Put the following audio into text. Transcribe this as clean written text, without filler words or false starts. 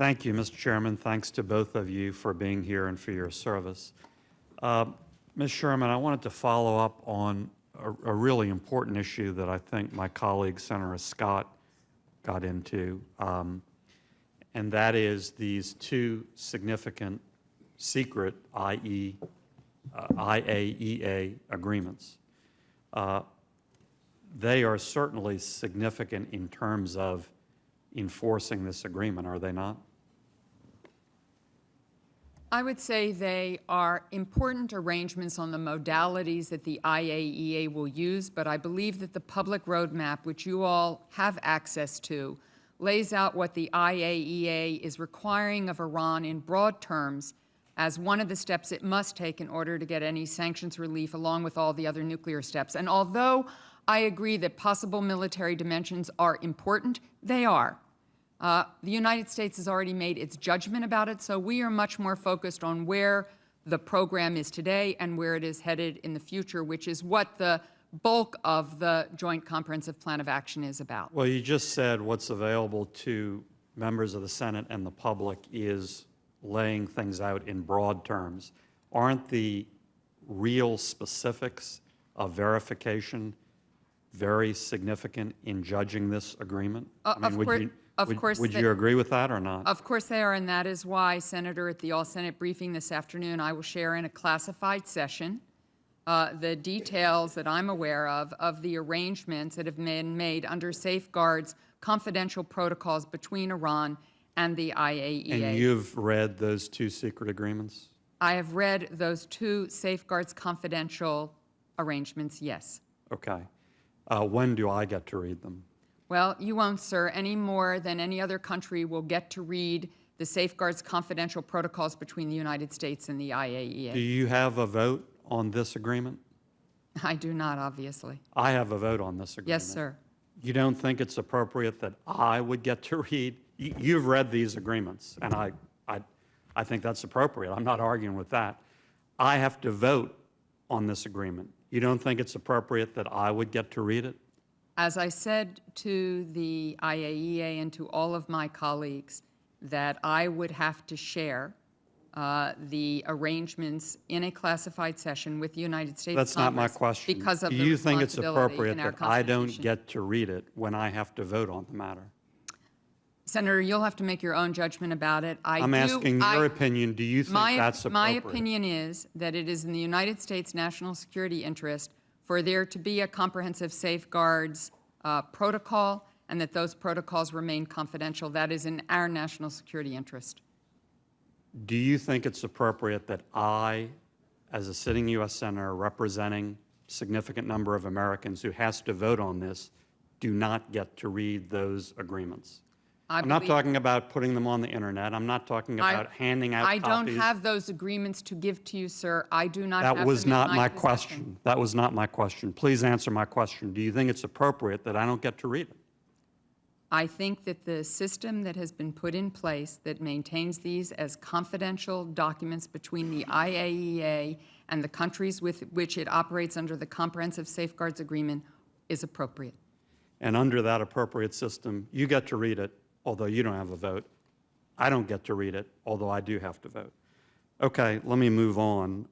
Thank you, Mr. Chairman. Thanks to both of you for being here and for your service. Ms. Sherman, I wanted to follow up on a really important issue that I think my colleague, Senator Scott, got into, and that is these two significant secret, i.e., IAEA agreements. They are certainly significant in terms of enforcing this agreement, are they not? I would say they are important arrangements on the modalities that the IAEA will use, but I believe that the public roadmap, which you all have access to, lays out what the IAEA is requiring of Iran in broad terms as one of the steps it must take in order to get any sanctions relief, along with all the other nuclear steps. And although I agree that possible military dimensions are important, they are. The United States has already made its judgment about it, so we are much more focused on where the program is today and where it is headed in the future, which is what the bulk of the Joint Comprehensive Plan of Action is about. Well, you just said what's available to members of the Senate and the public is laying things out in broad terms. Aren't the real specifics of verification very significant in judging this agreement? Would you agree with that or not? Of course they are, and that is why, Senator, at the All-Senate briefing this afternoon, I will share in a classified session the details that I'm aware of the arrangements that have been made under safeguards, confidential protocols between Iran and the IAEA. And you've read those two secret agreements? I have read those two safeguards confidential arrangements, yes. Okay. When do I get to read them? Well, you won't, sir, any more than any other country will get to read the safeguards confidential protocols between the United States and the IAEA. Do you have a vote on this agreement? I do not, obviously. I have a vote on this agreement. Yes, sir. You don't think it's appropriate that I would get to read? You've read these agreements, and I think that's appropriate. I'm not arguing with that. I have to vote on this agreement. You don't think it's appropriate that I would get to read it? As I said to the IAEA and to all of my colleagues, that I would have to share the arrangements in a classified session with the United States Congress. That's not my question. Because of Do the you think it's responsibility appropriate in our that I don't Constitution. get to read it when I have to vote on the matter? Senator, you'll have to make your own judgment about it. I'm asking your opinion. Do you think that's appropriate? My opinion is that it is in the United States national security interest for there to be a comprehensive safeguards protocol, and that those protocols remain confidential. That is in our national security interest. Do you think it's appropriate that I, as a sitting U.S. Senator representing a significant number of Americans who has to vote on this, do not get to read those agreements? I'm not talking about putting them on the internet. I'm not talking about handing out copies. I don't have those agreements to give to you, sir. I do not have them in my possession. That was not my question. That was not my question. Please answer my question. Do you think it's appropriate that I don't get to read it? I think that the system that has been put in place that maintains these as confidential documents between the IAEA and the countries with which it operates under the Comprehensive Safeguards Agreement is appropriate. And under that appropriate system, you get to read it, although you don't have a vote. I don't get to read it, although I do have to vote. Okay, let me move on.